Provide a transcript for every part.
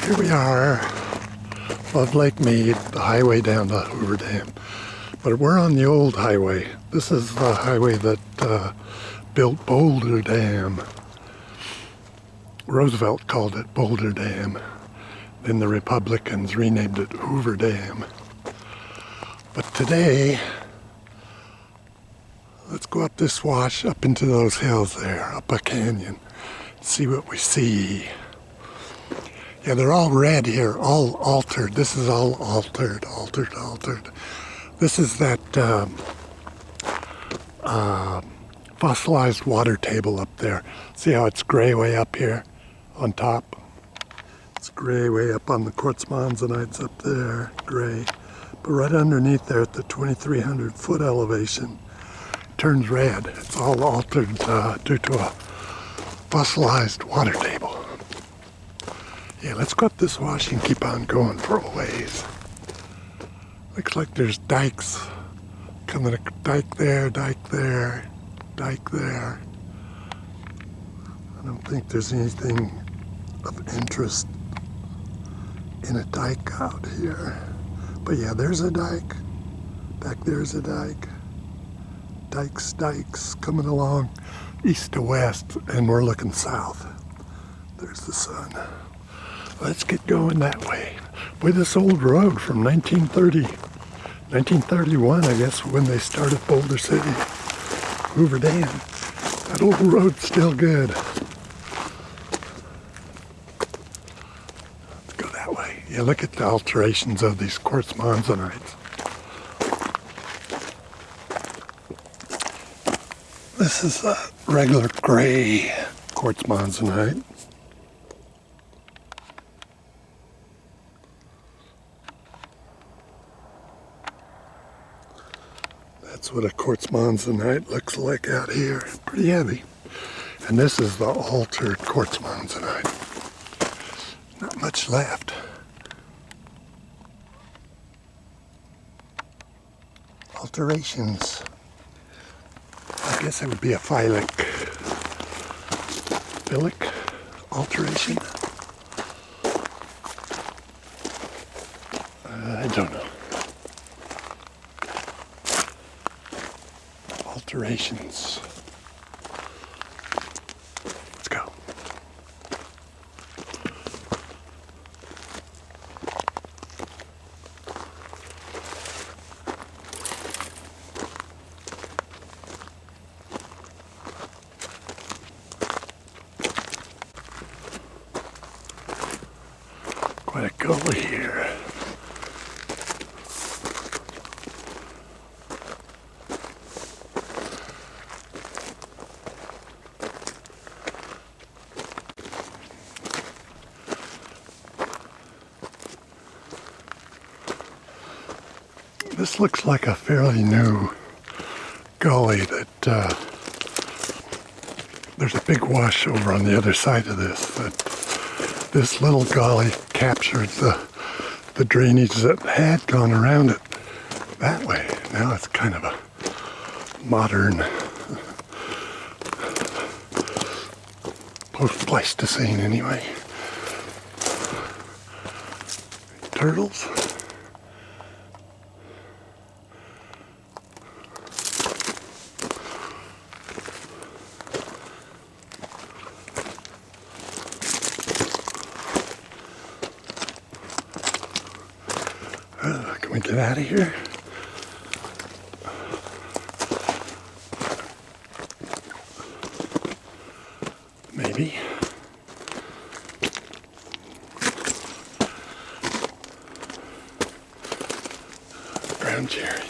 Here we are, above Lake Mead, the highway down to Hoover Dam. But we're on the old highway. This is the highway that built Boulder Dam. Roosevelt called it Boulder Dam. Then the Republicans renamed it Hoover Dam. But today, let's go up this wash, up into those hills there, up a canyon, see what we see. Yeah, they're all red here, all altered. This is all altered. This is that fossilized water table up there. See how it's gray way up here on top? It's gray way up on the quartz monzonites up there, gray. But right underneath there at the 2,300 foot elevation, it turns red. It's all altered due to a fossilized water table. Yeah, let's go up this wash and keep on going for a ways. Looks like there's dikes coming, dike there, dike there, dike there. I don't think there's anything of interest in a dike out here. But yeah, there's a dike. Back there's a dike. Dikes coming along east to west, and we're looking south. There's the sun. Let's get going that way. Boy, this old road from 1931, I guess, when they started Boulder City, Hoover Dam. That old road's still good. Let's go that way. Yeah, look at the alterations of these quartz monzonites. This is a regular gray quartz monzonite. That's what a quartz monzonite looks like out here. Pretty heavy. And this is the altered quartz monzonite. Not much left. Alterations. I guess it would be a phylic alteration. I don't know. Alterations. Let's go. Quite a gully here. This looks like a fairly new gully that there's a big wash over on the other side of this. This little gully captured the drainage that had gone around it that way. Now it's kind of a modern post-Pleistocene anyway. Turtles. Can we get out of here? Maybe. Ground cherry.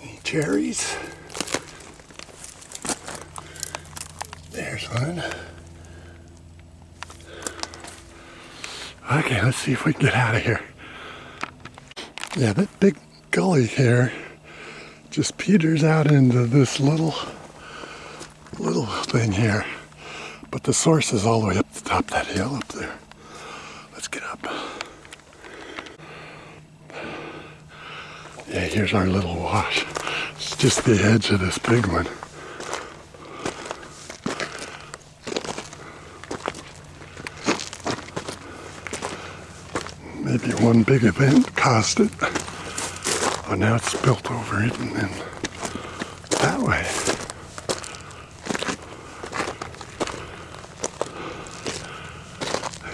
Any cherries? There's one. Okay, let's see if we can get out of here. Yeah, that big gully here just peters out into this little thing here. But the source is all the way up the top of that hill up there. Let's get up. Yeah, here's our little wash. It's just the edge of this big one. Maybe one big event caused it. Oh, now it's spilt over even in that way.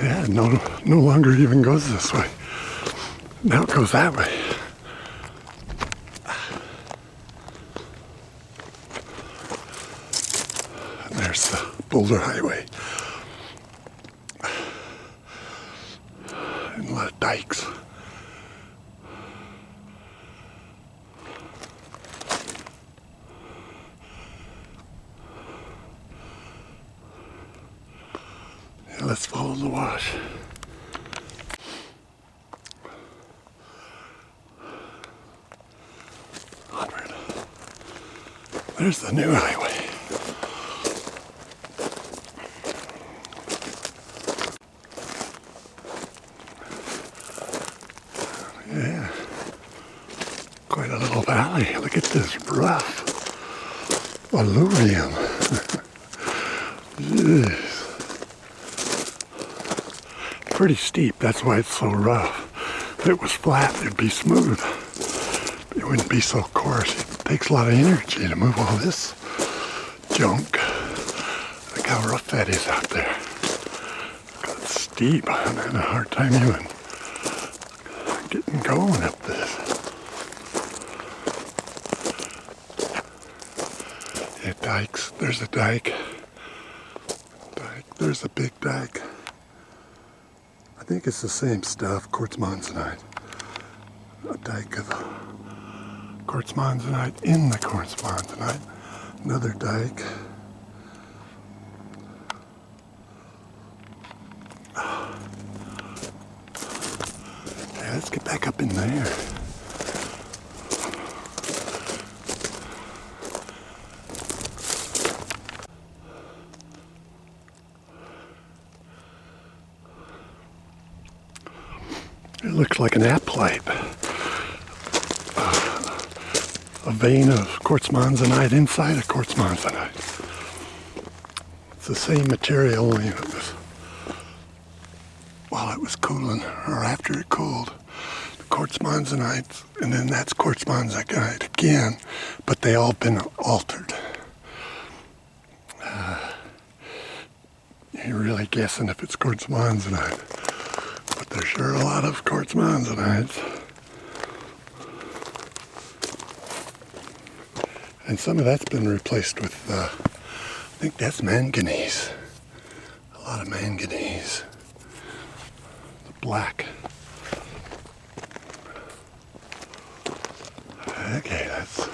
Yeah, no longer even goes this way. Now it goes that way. And there's the Boulder Highway. And a lot of dikes. Yeah, let's follow the wash. Onward. There's the new highway. Yeah, quite a little valley. Look at this rough alluvium. Jeez. Pretty steep, that's why it's so rough. If it was flat, it'd be smooth. It wouldn't be so coarse. It takes a lot of energy to move all this junk. Look how rough that is out there. It's steep. I'm having a hard time even getting going up this. Yeah, dikes. There's a dike. There's a big dike. I think it's the same stuff, quartz monzonite. A dike of quartz monzonite in the quartz monzonite. Another dike. Yeah, let's get back up in there. It looks like an aplite. A vein of quartz monzonite inside a quartz monzonite. It's the same material, only it was while it was cooling, or after it cooled. The quartz monzonite, and then that's quartz monzonite again, but they all been altered. You're really guessing if it's quartz monzonite, but there's sure a lot of quartz monzonites. And some of that's been replaced with, I think that's manganese. A lot of manganese. The black. Okay, let's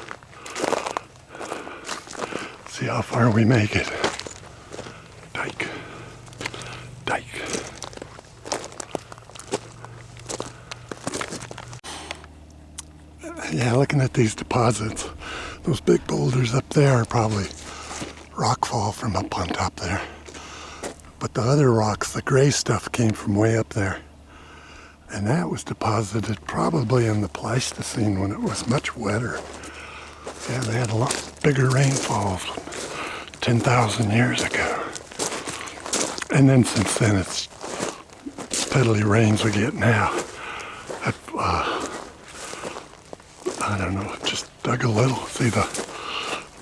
see how far we make it. Dike. Dike. Yeah, looking at these deposits, those big boulders up there are probably rockfall from up on top there. But the other rocks, the gray stuff, came from way up there. And that was deposited probably in the Pleistocene when it was much wetter. Yeah, they had a lot bigger rainfalls 10,000 years ago. And then since then it's steadily rains we get now. I don't know, just dug a little. See, the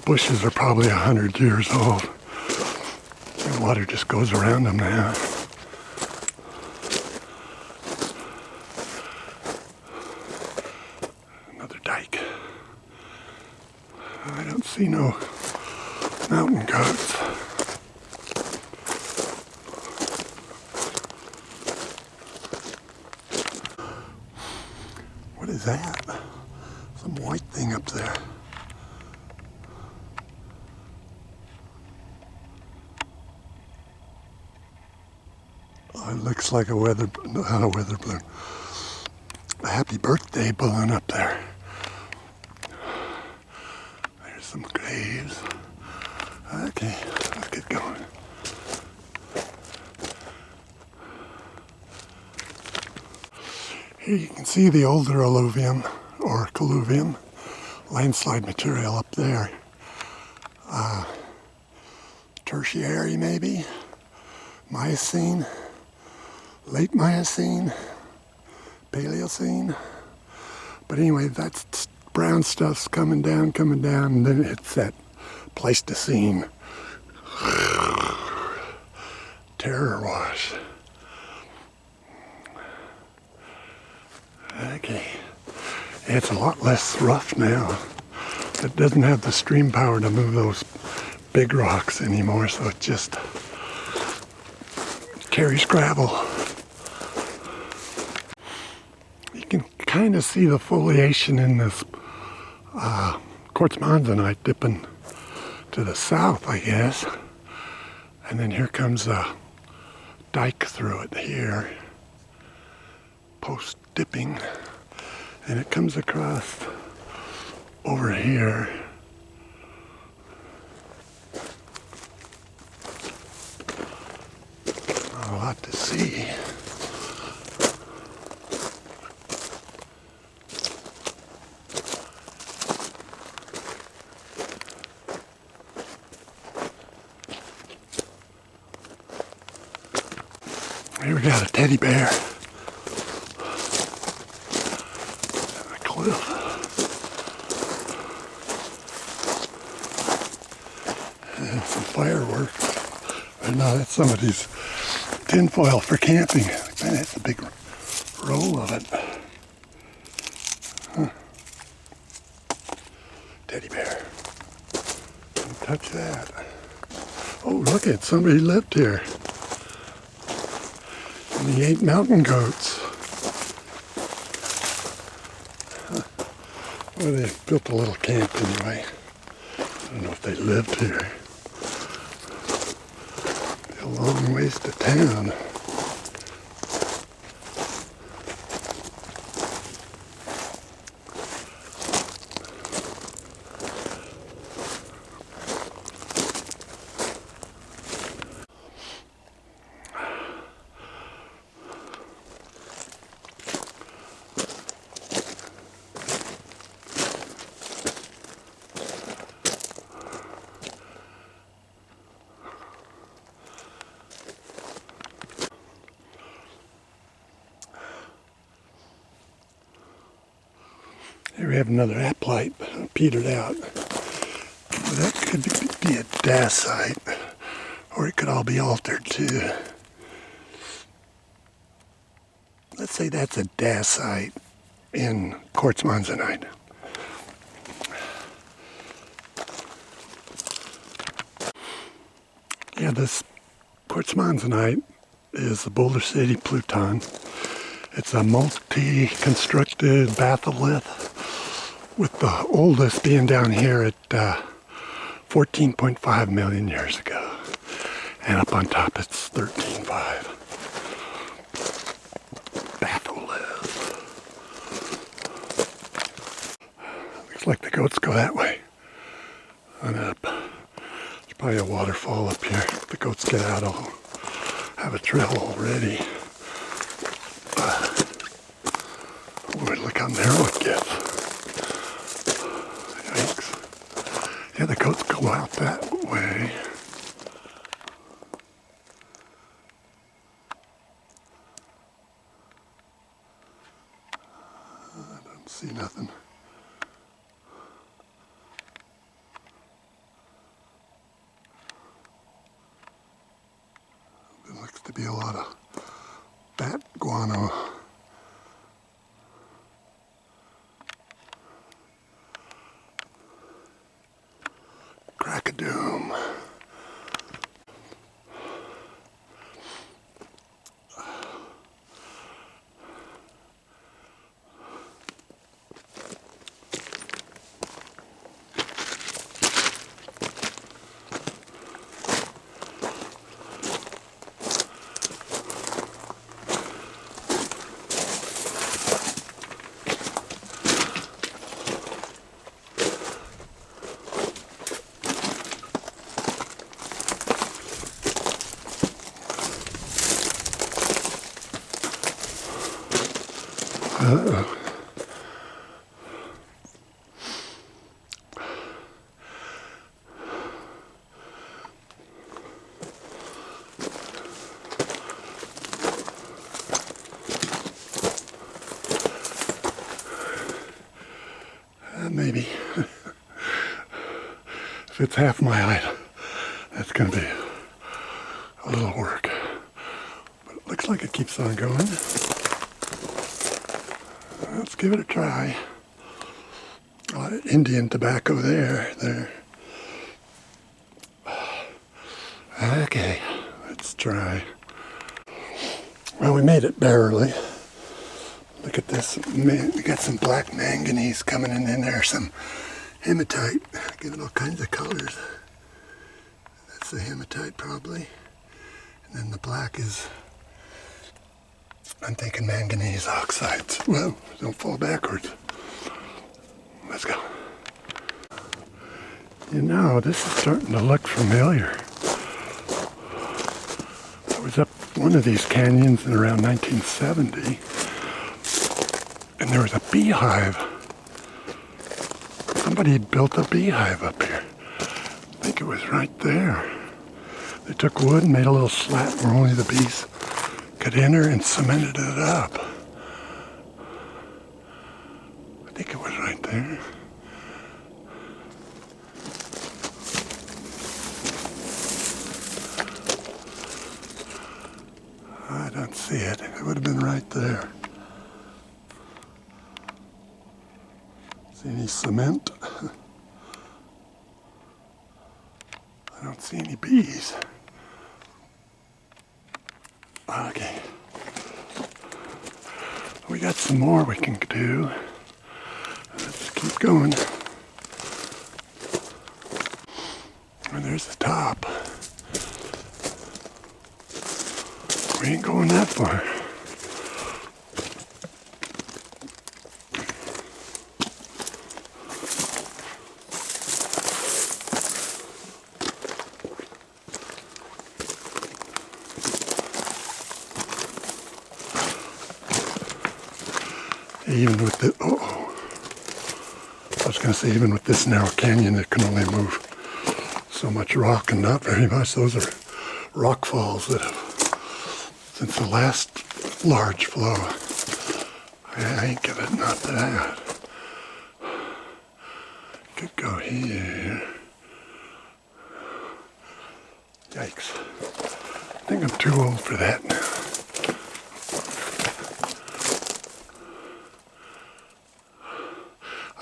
bushes are probably 100 years old. The water just goes around them now. Another dike. I don't see no mountain goats. What is that? Some white thing up there. Oh, it looks like a weather, not a weather balloon. A happy birthday balloon up there. There's some graves. Okay, let's get going. Here you can see the older alluvium or colluvium, landslide material up there. Tertiary maybe, Miocene, late Miocene, Paleocene. But anyway, that's brown stuff's coming down, and then it's that Pleistocene terror wash. Okay, it's a lot less rough now. It doesn't have the stream power to move those big rocks anymore, so it just carries gravel. You can kind of see the foliation in this quartz monzonite dipping to the south, I guess. And then here comes a dike through it here, post-dipping. And it comes across over here. Not a lot to see. Here we got a teddy bear. A cliff. And some fireworks. Or no, that's somebody's tinfoil for camping. Man, that's a big roll of it. Huh. Teddy bear. Don't touch that. Oh, look at somebody lived here. And he ate mountain goats. Huh. Well, they built a little camp anyway. I don't know if they lived here. Be a long ways to town. Here we have another aplite petered out. Well, that could be a dacite, or it could all be altered too. Let's say that's a dacite in quartz monzonite. Yeah, this quartz monzonite is the Boulder City Pluton. It's a multi-constructed batholith, with the oldest being down here at 14.5 million years ago. And up on top it's 13.5. Batholith. Looks like the goats go that way. And up. There's probably a waterfall up here. If the goats get out, I'll have a trail already. Boy, look how narrow it gets. Yikes. Yeah, the goats go out that way. I don't see nothing. There looks to be a lot of bat guano. Crackadoom. Uh-oh. it's half my height, that's going to be a little work. But it looks like it keeps on going. Let's give it a try. A lot of Indian tobacco there. Okay, let's try. Well, we made it barely. Look at this. We got some black manganese coming in there, some hematite, giving all kinds of colors. That's the hematite probably. And then the black is, I'm thinking manganese oxides. Well, don't fall backwards. Let's go. You know, this is starting to look familiar. I was up one of these canyons in around 1970, and there was a beehive. Somebody had built a beehive up here. I think it was right there. They took wood and made a little slat where only the bees could enter and cemented it up. I think it was right there. I don't see it. It would have been right there. See any cement? I don't see any bees. Okay. We got some more we can do. Let's keep going. And there's the top. We ain't going that far. Even with the, I was going to say even with this narrow canyon it can only move so much rock and not very much. Those are rock falls that have, since the last large flow, I ain't giving up that. Could go here. Yikes. I think I'm too old for that now.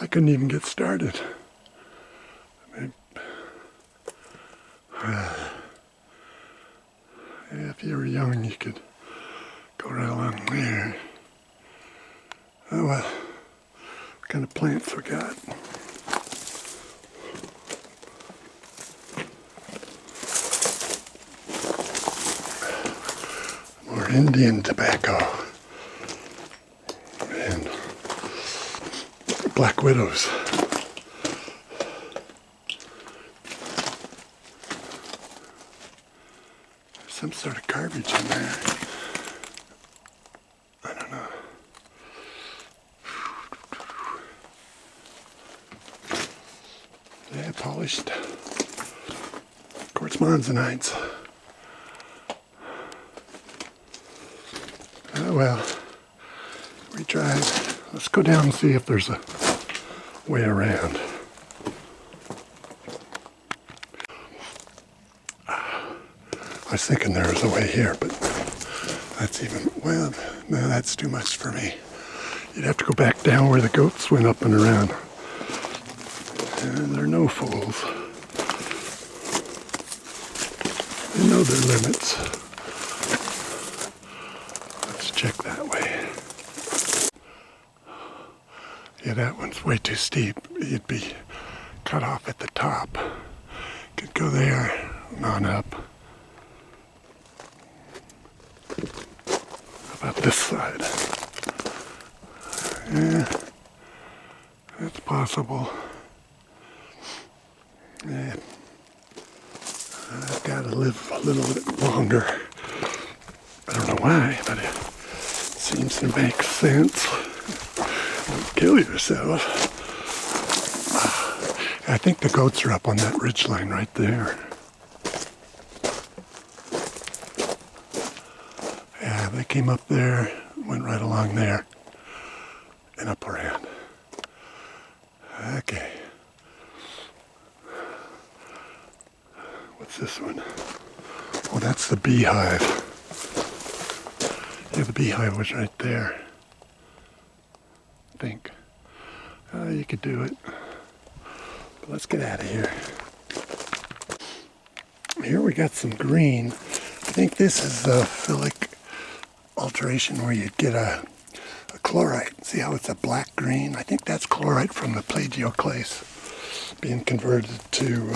I couldn't even get started. If you were young, you could go right along there. Oh well, what kind of plants we got? More Indian tobacco and black widows. Some sort of garbage in there. I don't know. Yeah, polished quartz monzonites. Oh well, we tried. Let's go down and see if there's a way around. I was thinking there was a way here, but that's even, well, no, that's too much for me. You'd have to go back down where the goats went up and around. And there are no fools. They know their limits. Let's check that way. Yeah, that one's way too steep. You'd be cut off at the top. Could go there and on up. How about this side? Yeah, it's possible. Yeah, I've got to live a little bit longer. I don't know why, but it seems to make sense. Don't kill yourself. I think the goats are up on that ridgeline right there. Yeah, they came up there, went right along there, and up around. Okay. this one? Oh, that's the beehive. Yeah, the beehive was right there. I think. You could do it. But let's get out of here. Here we got some green. I think this is the phyllic alteration where you get a chlorite. See how it's a black green? I think that's chlorite from the plagioclase being converted to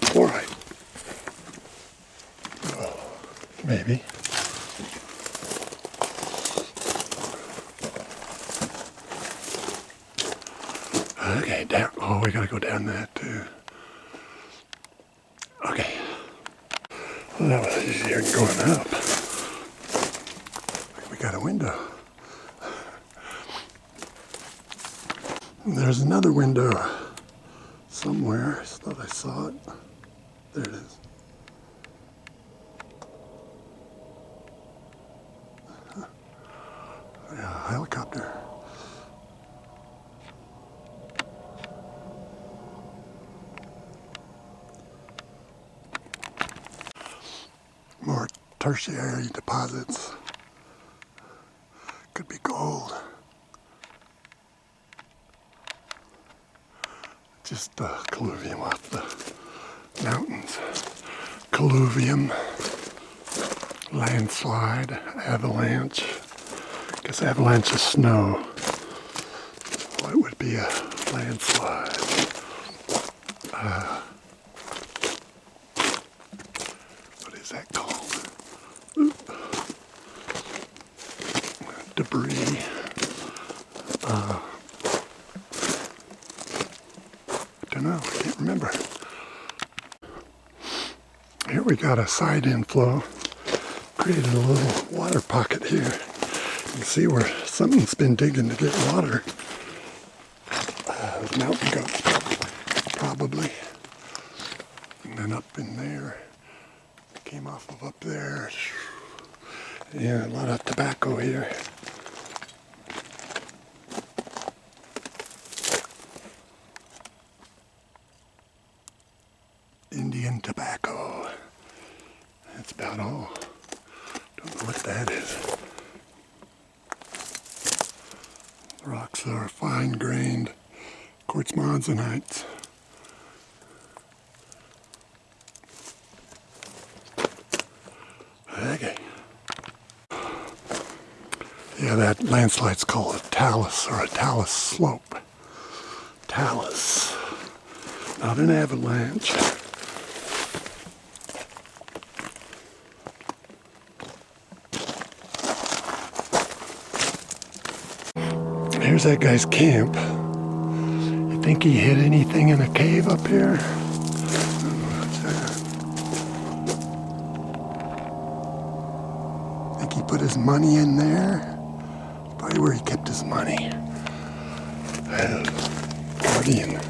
chlorite. Oh, maybe. Okay, down. Oh, we gotta go down that too. Okay. Well, that was easier than going up. We got a window. There's another window somewhere. I thought I saw it. There it is. Yeah, helicopter. More tertiary deposits. Could be gold. Just colluvium off the mountains. Colluvium, landslide, avalanche. I guess avalanche is snow. Well, it would be a landslide. What is that called? Oop. Debris. I don't know, I can't remember. Here we got a side inflow. Created a little water pocket here. You can see where something's been digging to get water. Mountain goat, probably. And then up in there. Came off of up there. Yeah, a lot of tobacco here. Indian tobacco. That's about all. Don't know what that is. Rocks are fine-grained quartz monzonites. Okay. Yeah, that landslide's called a talus or a talus slope. Talus. Not an avalanche. Here's that guy's camp. You think he hid anything in a cave up here? What's that? Think he put his money in there? Probably where he kept his money. Guardian.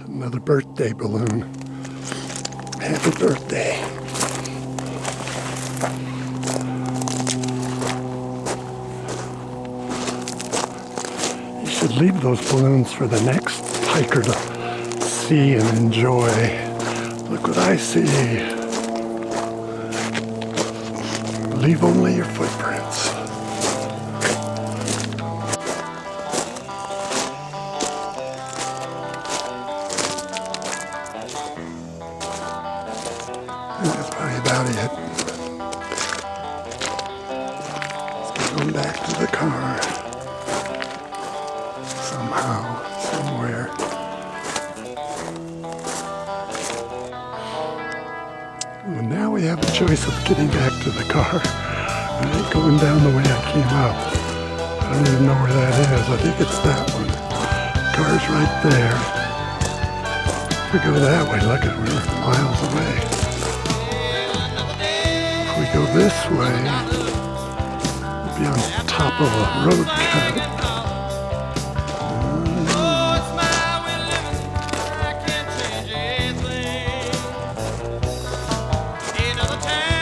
Another birthday balloon. Happy birthday. You should leave those balloons for the next hiker to see and enjoy. Look what I see. Leave only your footprints. That's probably about it. Let's get going back to the car. Somehow, somewhere. Well, now we have the choice of getting back to the car. I ain't going down the way I came up. I don't even know where that is. I think it's that one. The car's right there. If we go that way, look at we're miles away. If we go this way, we'll be on top of a road cut. Another time.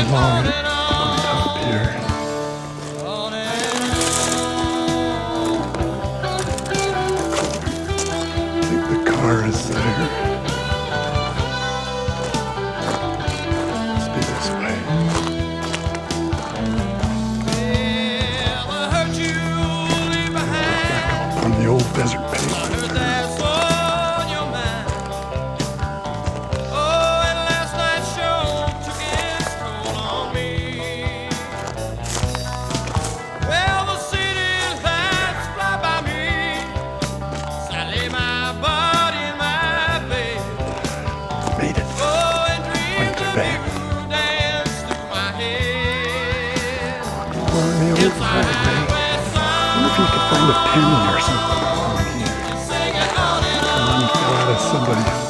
along it on top here. I think the car is there. Must be this way. Back up on the old desert pavement there. Made it. Went to bed. Along the old highway. I wonder if you could find a penny or something along here. Some money fell out of somebody's